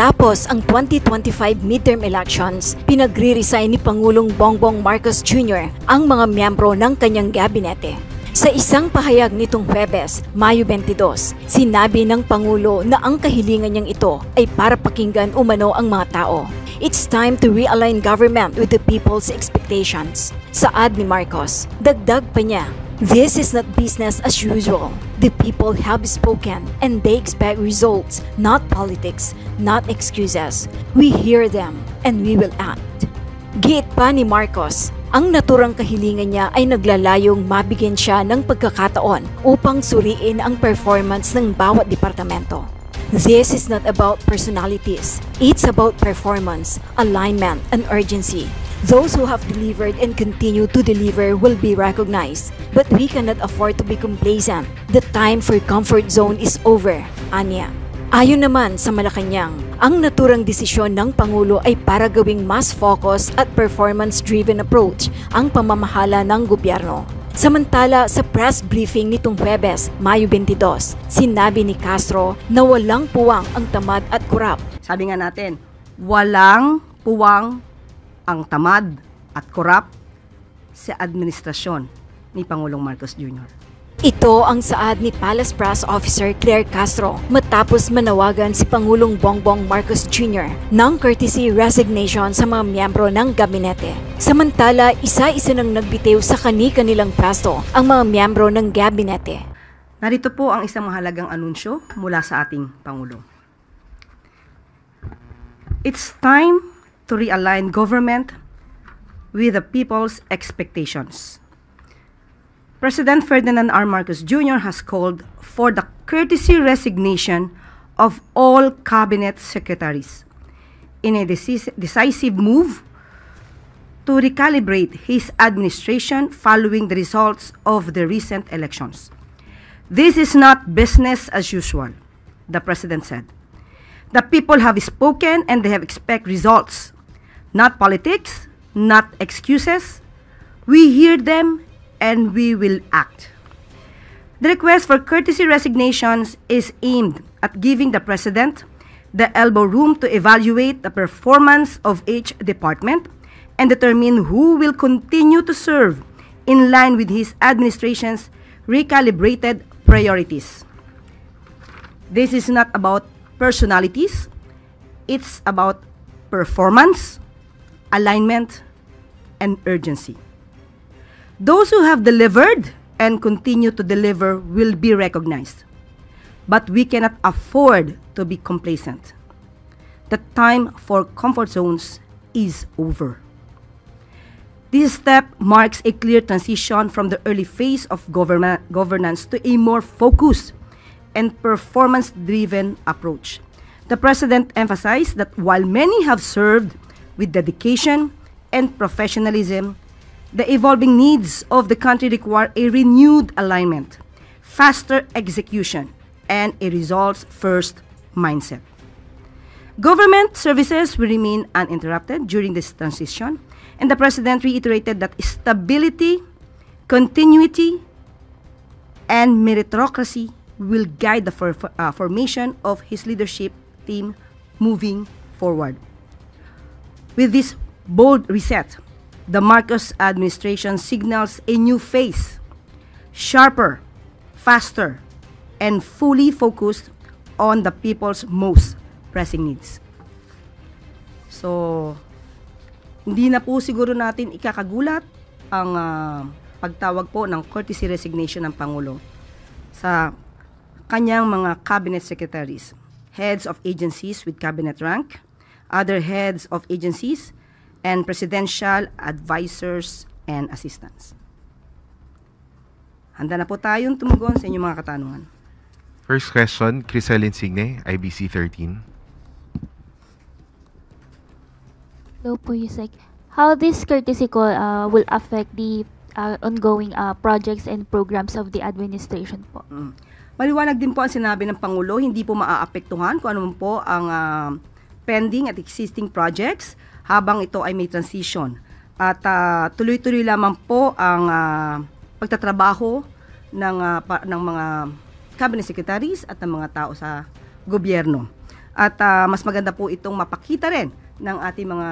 Matapos ang 2025 midterm elections, pinagre-resign ni Pangulong Bongbong Marcos Jr. ang mga miyembro ng kanyang gabinete. Sa isang pahayag nitong Huwebes, Mayo 22, sinabi ng Pangulo na ang kahilingan niyang ito ay para pakinggan umano ang mga tao. It's time to realign government with the people's expectations. Saad ni Marcos, dagdag pa niya, this is not business as usual. The people have spoken and they expect results, not politics, not excuses. We hear them and we will act. Giit pa ni Marcos, ang naturang kahilingan niya ay naglalayong mabigyan siya ng pagkakataon upang suriin ang performance ng bawat departamento. This is not about personalities. It's about performance, alignment, and urgency. Those who have delivered and continue to deliver will be recognized, but we cannot afford to be complacent. The time for comfort zone is over, anya. Ayon naman sa Malacanang, ang naturang desisyon ng Pangulo ay para gawing mas focus at performance-driven approach ang pamamahala ng gobyerno. Samantala, sa press briefing nitong Huwebes, Mayo 22, sinabi ni Castro na walang puwang ang tamad at kurap. Sabi nga natin, walang puwang ang tamad at korap sa administrasyon ni Pangulong Marcos Jr. Ito ang saad ni Palace Press Officer Claire Castro matapos manawagan si Pangulong Bongbong Marcos Jr. ng courtesy resignation sa mga miyembro ng gabinete. Samantala, isa-isa nang nagbitiw sa kani-kanilang pwesto ang mga miyembro ng gabinete. Narito po ang isang mahalagang anunsyo mula sa ating Pangulo. It's time to realign government with the people's expectations. President Ferdinand R. Marcos Jr. has called for the courtesy resignation of all cabinet secretaries in a decisive move to recalibrate his administration following the results of the recent elections. This is not business as usual, the President said. The people have spoken and they have expect results. Not politics, not excuses. We hear them and we will act. The request for courtesy resignations is aimed at giving the President the elbow room to evaluate the performance of each department and determine who will continue to serve in line with his administration's recalibrated priorities. This is not about personalities, it's about performance, alignment, and urgency. Those who have delivered and continue to deliver will be recognized. But we cannot afford to be complacent. The time for comfort zones is over. This step marks a clear transition from the early phase of governance to a more focused and performance-driven approach. The President emphasized that while many have served with dedication and professionalism, the evolving needs of the country require a renewed alignment, faster execution, and a results-first mindset. Government services will remain uninterrupted during this transition, and the President reiterated that stability, continuity, and meritocracy will guide the formation of his leadership team moving forward. With this bold reset, the Marcos administration signals a new phase, sharper, faster, and fully focused on the people's most pressing needs. So, hindi na po siguro natin ikakagulat ang pagtawag po ng courtesy resignation ng Pangulo sa kanyang mga cabinet secretaries, heads of agencies with cabinet rank, other heads of agencies, and presidential advisors and assistants. Handa na po tayong tumugon sa inyong mga katanungan. First question, Crisel Insigne, IBC 13. Hello po, Yusek. How this courtesy call will affect the ongoing projects and programs of the administration po? Maliwanag din po ang sinabi ng Pangulo, hindi po maaapektuhan kung ano po ang pending at existing projects habang ito ay may transition. At tuloy-tuloy lamang po ang pagtatrabaho ng mga cabinet secretaries at ng mga tao sa gobyerno. At mas maganda po itong mapakita rin ng ating mga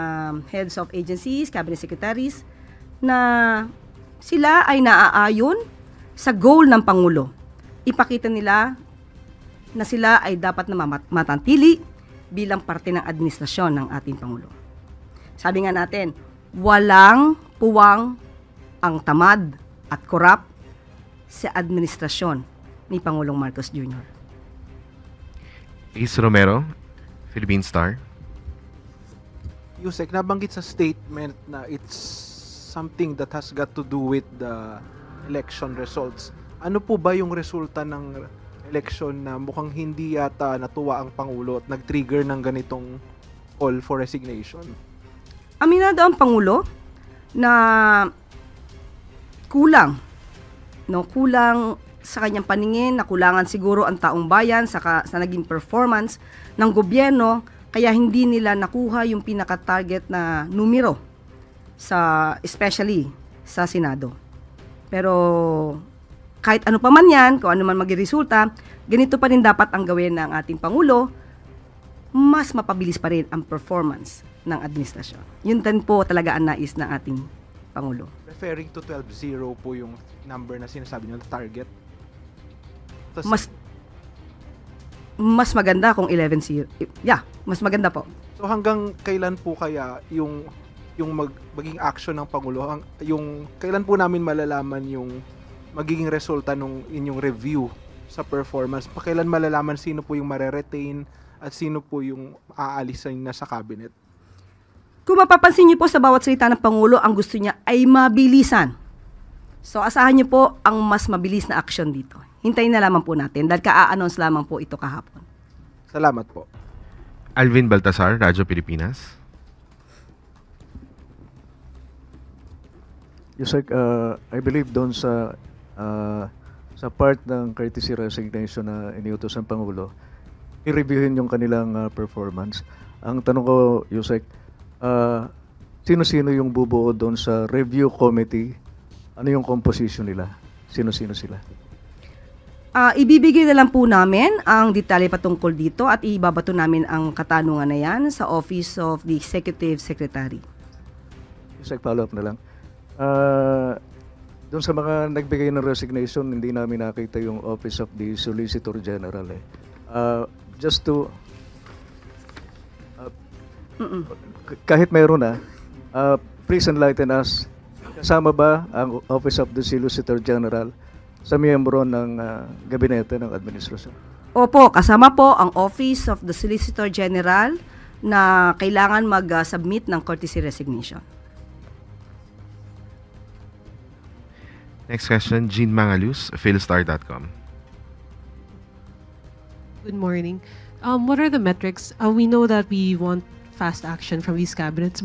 heads of agencies, cabinet secretaries, na sila ay naaayon sa goal ng Pangulo. Ipakita nila na sila ay dapat na matantili bilang parte ng administrasyon ng ating Pangulo. Sabi nga natin, walang puwang ang tamad at korap sa administrasyon ni Pangulong Marcos Jr. Ace Romero, Philippine Star. Yusek, nabanggit sa statement na it's something that has got to do with the election results. Ano po ba yung resulta ng election na mukhang hindi yata natuwa ang Pangulo at nag-trigger ng ganitong call for resignation? Aminado ang Pangulo na kulang sa kanyang paningin, na kulangan siguro ang taong bayan sa naging performance ng gobyerno, kaya hindi nila nakuha yung pinaka-target na numero especially sa Senado. Pero kahit ano pa man yan, kung ano man maging resulta, ganito pa rin dapat ang gawin ng ating Pangulo, mas mapabilis pa rin ang performance ng administrasyon. Yun din po talaga ang nais ng ating Pangulo. Referring to 12-0 po yung number na sinasabi niyo, target? Mas maganda kung 11-0. Yeah, mas maganda po. So hanggang kailan po kaya yung magiging action ng Pangulo? Kailan po namin malalaman yung magiging resulta nung inyong review sa performance? Kailan malalaman sino po yung mare-retain at sino po yung aalisin na sa cabinet? Kung mapapansin niyo po sa bawat salita ng Pangulo, ang gusto niya ay mabilisan. So asahan niyo po ang mas mabilis na action dito. Hintayin na lamang po natin dahil ka-announce lamang po ito kahapon. Salamat po. Alvin Baltasar, Radyo Pilipinas. Yusek, I believe doon sa part ng courtesy resignation na iniutos ng Pangulo, i-reviewin yung kanilang performance. Ang tanong ko, Yusek, sino-sino yung bubuo doon sa review committee? Ano yung composition nila? Sino-sino sila? Ibibigay na lang po namin ang detalye patungkol dito at ibabato namin ang katanungan na yan sa Office of the Executive Secretary. Yusek, follow-up na lang. Doon sa mga nagbigay ng resignation, hindi namin nakita yung Office of the Solicitor General. Just to... kahit mayroon na, please enlighten us. Kasama ba ang Office of the Solicitor General sa miyembro ng gabinete ng administrasyon? Opo, kasama po ang Office of the Solicitor General na kailangan mag-submit ng courtesy resignation. Next question, Jean Mangalus, philstar.com. Good morning. What are the metrics? We know that we want fast action from these cabinet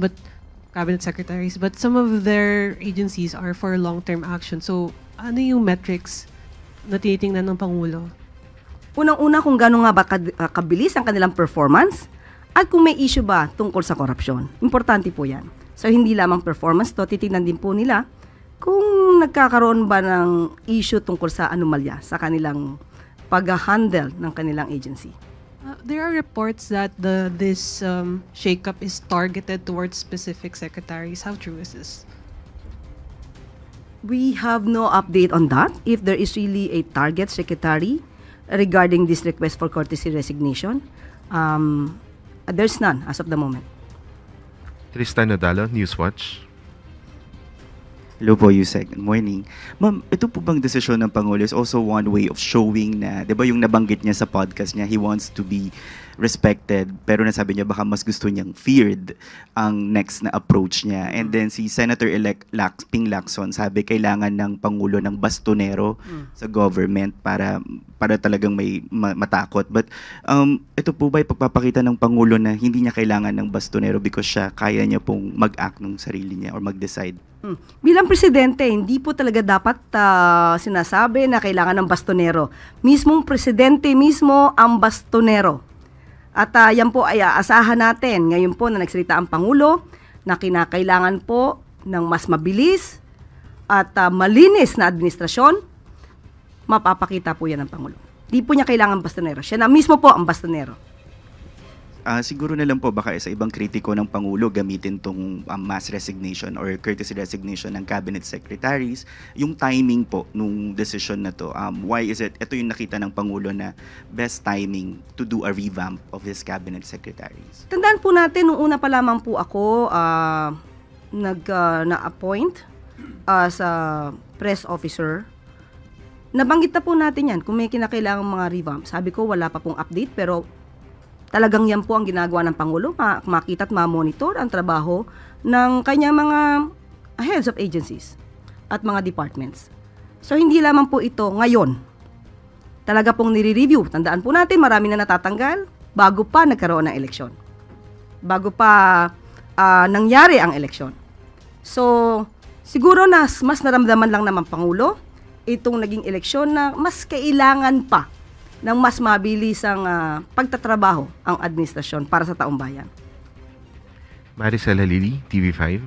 secretaries, but some of their agencies are for long-term action. So, ano yung metrics na tinitingnan ng Pangulo? Unang-una, kung gano'n nga ba kabilis ang kanilang performance at kung may issue ba tungkol sa korupsyon. Importante po yan. So, hindi lamang performance to, titignan din po nila kung nagkakaroon ba ng issue tungkol sa anomalya sa kanilang pag-handle ng kanilang agency. There are reports that this shakeup is targeted towards specific secretaries. How true is this? We have no update on that. If there is really a target secretary regarding this request for courtesy resignation, there's none as of the moment. Tristan Nodalo, Newswatch. Hello po, Yusek. Good morning. Ma'am, ito po bang desisyon ng Pangulo is also one way of showing na, di ba yung nabanggit niya sa podcast niya, he wants to be respected, pero nasabi niya baka mas gusto niyang feared ang next na approach niya. And then si Senator-elect Ping Lacson sabi kailangan ng Pangulo ng bastonero sa government para talagang may matakot. But ito po ba ipagpapakita ng Pangulo na hindi niya kailangan ng bastonero because siya kaya niya pong mag-act ng sarili niya or mag-decide? Bilang presidente, hindi po talaga dapat sinasabi na kailangan ng bastonero. Mismong presidente mismo ang bastonero. At yan po ay aasahan natin ngayon po na nagsalita ang Pangulo na kinakailangan po ng mas mabilis at malinis na administrasyon. Mapapakita po yan ng Pangulo. Di po niya kailangan bastonero. Siya na mismo po ang bastonero. siguro na lang po baka sa ibang kritiko ng Pangulo gamitin tong mass resignation or courtesy resignation ng cabinet secretaries. Yung timing po nung decision na to, why is it, ito yung nakita ng Pangulo na best timing to do a revamp of his cabinet secretaries? Tandaan po natin, nung una pa lamang po ako na-appoint as a press officer, nabanggit na po natin yan kung may kinakailangang mga revamp. Sabi ko, wala pa pong update, pero talagang yan po ang ginagawa ng Pangulo, makita at ma-monitor ang trabaho ng kanyang mga heads of agencies at mga departments. So, hindi lamang po ito ngayon. Talaga pong nire-review. Tandaan po natin, marami na natatanggal bago pa nagkaroon ng eleksyon. Bago pa nangyari ang eleksyon. So, siguro mas naramdaman lang naman Pangulo itong naging eleksyon na mas kailangan pa ng mas mabilisang pagtatrabaho ang administrasyon para sa taong bayan. Maricel Halili, TV5.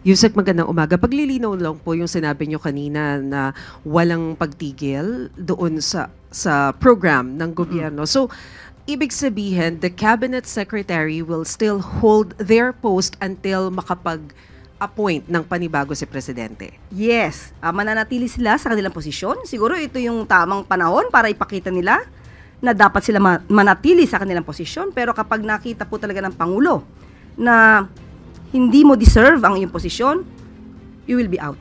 Yusek, magandang umaga. Paglilinaw lang po yung sinabi nyo kanina na walang pagtigil doon sa program ng gobyerno. So, ibig sabihin, the cabinet secretary will still hold their post until makapag-appoint ng panibago si Presidente. Yes, mananatili sila sa kanilang posisyon. Siguro ito yung tamang panahon para ipakita nila na dapat sila manatili sa kanilang posisyon. Pero kapag nakita po talaga ng Pangulo na hindi mo deserve ang iyong posisyon, you will be out.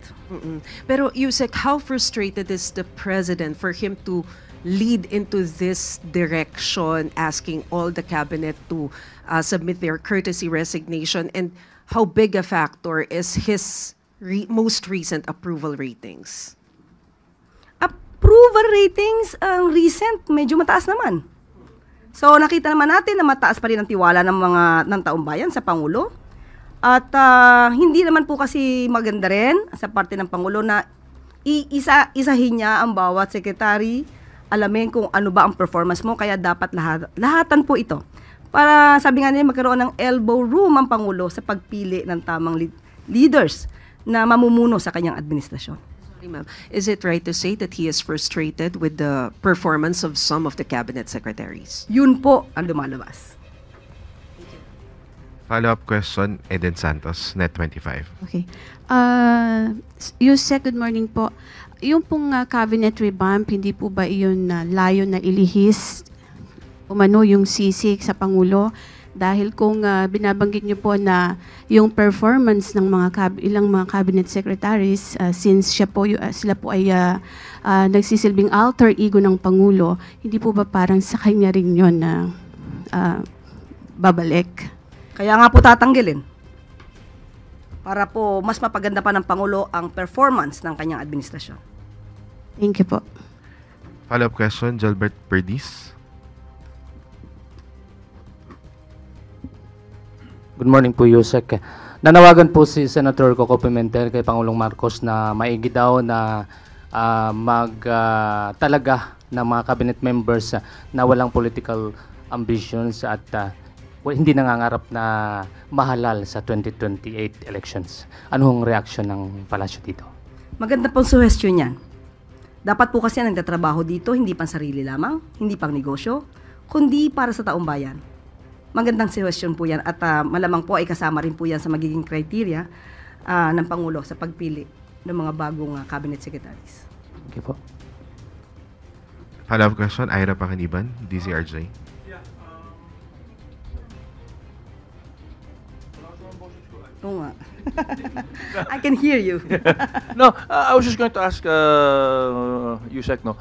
Pero Yusek, how frustrated is the President for him to lead into this direction, asking all the cabinet to submit their courtesy resignation, and how big a factor is his most recent approval ratings? Approval ratings, ang recent, medyo mataas naman. So, nakita naman natin na mataas pa rin ang tiwala ng taong bayan sa Pangulo. At hindi naman po kasi maganda rin sa parte ng Pangulo na isahin niya ang bawat sekretary, alamin kung ano ba ang performance mo, kaya dapat lahatan po ito. Para sabi nga nila magkaroon ng elbow room ang Pangulo sa pagpili ng tamang leaders na mamumuno sa kanyang administrasyon. Sorry, ma'am. Is it right to say that he is frustrated with the performance of some of the cabinet secretaries? Yun po ang lumalabas. Follow-up question, Eden Santos, Net25. Okay. Yusek, good morning po. Yung pong cabinet revamp, hindi po ba iyon layo na ilihis umano yung sisig sa Pangulo? Dahil kung binabanggit niyo po na yung performance ng ilang mga cabinet secretaries, since sila po ay nagsisilbing alter ego ng Pangulo, hindi po ba parang sa kanya rin yun na babalik? Kaya nga po tatanggalin. Para po mas mapaganda pa ng Pangulo ang performance ng kanyang administrasyon. Thank you po. Follow-up question, Jalbert Perdis. Good morning po, Yusek. Nanawagan po si Senator Coco Pimentel kay Pangulong Marcos na maigi daw na talaga ng mga cabinet members na walang political ambitions at hindi nangangarap na mahalal sa 2028 elections. Anong reaksyon ng palasyo dito? Maganda pong suggestion yan. Dapat po kasi nagtatrabaho dito, hindi pang sarili lamang, hindi pang negosyo, kundi para sa taong bayan. Magandang suggestion po yan at malamang po ay kasama rin po yan sa magiging criteria ng Pangulo sa pagpili ng mga bagong cabinet secretaries. Okay po. Follow-up question, Ira Pakaniban, DZRJ. Oo nga. I can hear you. No, I was just going to ask Yusek, no.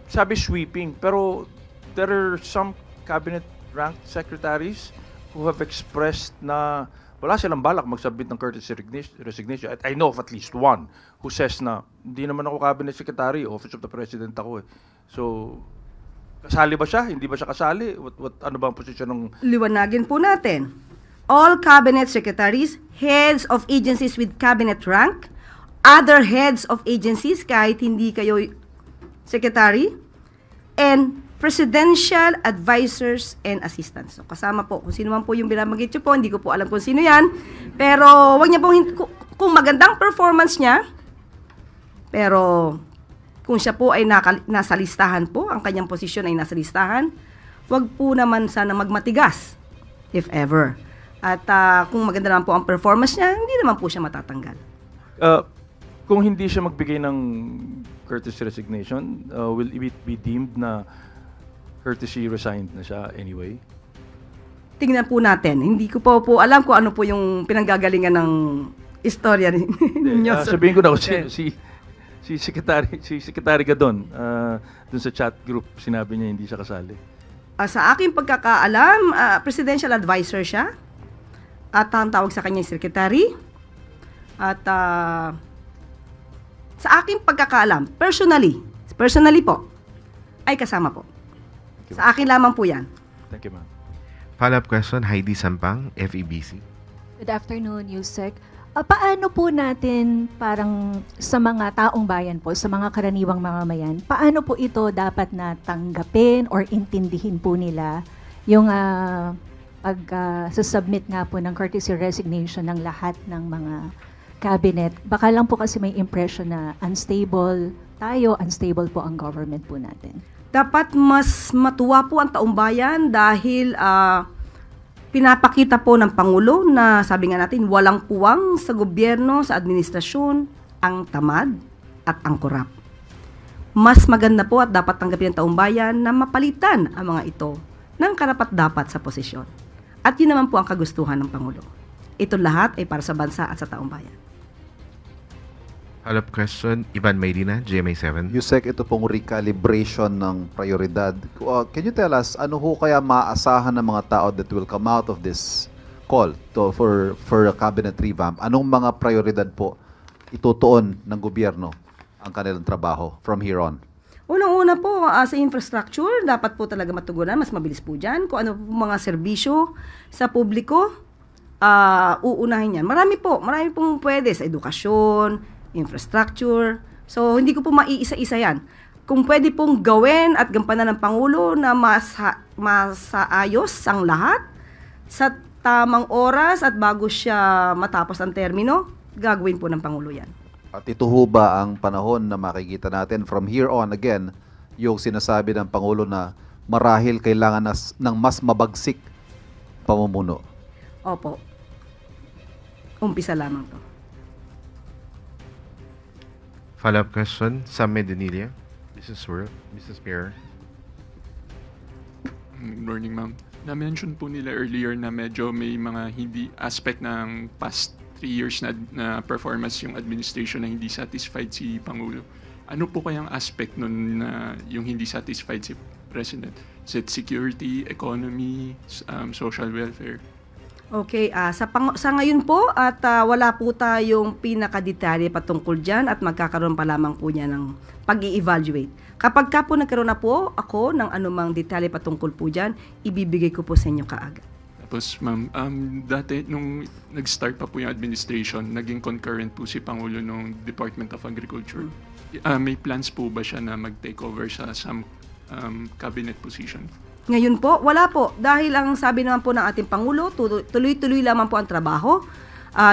Sabi sweeping, pero there are some cabinet ranked secretaries who have expressed na wala silang balak mag-submit ng courtesy resignation. I know of at least one who says na hindi naman ako cabinet secretary, Office of the President ako eh. So, kasali ba siya? Hindi ba siya kasali? Ano ba ang posisyon ng... Liwanagin po natin. All cabinet secretaries, heads of agencies with cabinet rank, other heads of agencies kahit hindi kayo secretary, and presidential advisors and assistants. So, kasama po, kung sino man po yung binabanggit nyo po, hindi ko po alam kung sino yan, pero wag niya pong, kung magandang performance niya, pero kung siya po ay nasa listahan po, ang kanyang posisyon ay nasa listahan, wag po naman sana magmatigas, if ever. At kung maganda naman po ang performance niya, hindi naman po siya matatanggal. Kung hindi siya magbigay ng courtesy resignation, will it be deemed na courtesy resigned na siya anyway? Tingnan po natin. Hindi ko po alam kung ano po yung pinanggagalingan ng istorya ninyo. Sabihin ko na si Secretary Gadon, dun sa chat group, sinabi niya hindi siya kasali. Sa aking pagkakaalam, presidential advisor siya. At ang tawag sa kanya secretary. At sa aking pagkakaalam, personally po, ay kasama po. Sa akin lamang po yan. Thank you, ma'am. Follow-up question, Heidi Sampang, FEBC. Good afternoon, Yusek. Paano po natin parang sa mga taong bayan po, sa mga karaniwang mamamayan, paano po ito dapat na tanggapin or intindihin po nila yung pag-submit nga po ng courtesy resignation ng lahat ng mga cabinet? Baka lang po kasi may impression na unstable tayo, unstable po ang government po natin. Dapat mas matuwa po ang taong bayan dahil pinapakita po ng Pangulo na sabi nga natin, walang puwang sa gobyerno, sa administrasyon, ang tamad at ang korap. Mas maganda po at dapat tanggapin ng taong bayan na mapalitan ang mga ito ng karapat-dapat sa posisyon. At yun naman po ang kagustuhan ng Pangulo. Ito lahat ay para sa bansa at sa taong bayan. Follow-up question, Ivan Mayrina, GMA7. Yusek, ito pong recalibration ng prioridad. Can you tell us, ano ho kaya maaasahan ng mga tao that will come out of this call for a cabinet revamp? Anong mga prioridad po itutuon ng gobyerno ang kanilang trabaho from here on? Unang-una po, sa infrastructure, dapat po talaga matugunan, mas mabilis po dyan. Kung ano po mga serbisyo sa publiko, uunahin yan. Marami pong pwede sa edukasyon, infrastructure. So, hindi ko po maiisa-isa yan. Kung pwede pong gawin at gampanan ng Pangulo na masaayos ang lahat sa tamang oras at bago siya matapos ang termino, gagawin po ng Pangulo yan. At ito ho ba ang panahon na makikita natin from here on again, yung sinasabi ng Pangulo na marahil kailangan ng mas mabagsik pamumuno? Opo. Umpisa lamang to. Follow-up question, Sam Medinilla, Business Mirror. Good morning, ma'am. Na-mention po nila earlier na medyo may mga hindi aspect ng past 3 years na performance yung administration na hindi satisfied si Pangulo. Ano po kayang aspect nun na yung hindi satisfied si President? Is it security, economy, social welfare? Okay, sa ngayon po at wala po tayong pinakadetalye patungkol dyan at magkakaroon pa lamang po niya ng pag-i-evaluate. Kapag ka po nagkaroon na po ako ng anumang detalye patungkol po dyan, ibibigay ko po sa inyo kaagad. Tapos ma'am, dati nung nag-start pa po yung administration, naging concurrent po si Pangulo ng Department of Agriculture. May plans po ba siya na mag-take over sa some cabinet position? Ngayon po, wala po. Dahil ang sabi naman po ng ating Pangulo, tuloy-tuloy lamang po ang trabaho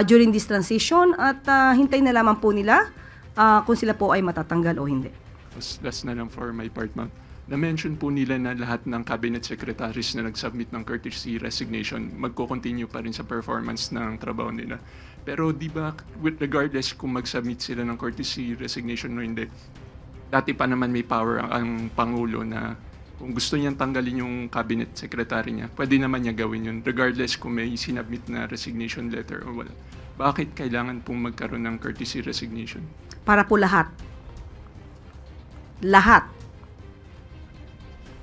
during this transition at hintayin na lamang po nila kung sila po ay matatanggal o hindi. Last na lang for my part, ma'am. Na-mention po nila na lahat ng cabinet secretaries na nag-submit ng courtesy resignation magko-continue pa rin sa performance ng trabaho nila. Pero di ba, regardless kung mag-submit sila ng courtesy resignation o hindi, dati pa naman may power ang Pangulo na kung gusto niyang tanggalin yung cabinet secretary niya, pwede naman niya gawin yun, regardless kung may sinabmit na resignation letter o wala. Bakit kailangan pong magkaroon ng courtesy resignation? Para po lahat. Lahat.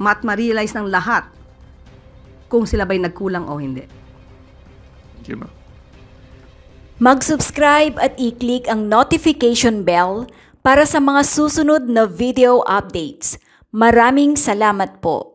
Ma-realize ng lahat kung sila ba'y nagkulang o hindi. Thank you, ma'am. Mag-subscribe at i-click ang notification bell para sa mga susunod na video updates. Maraming salamat po.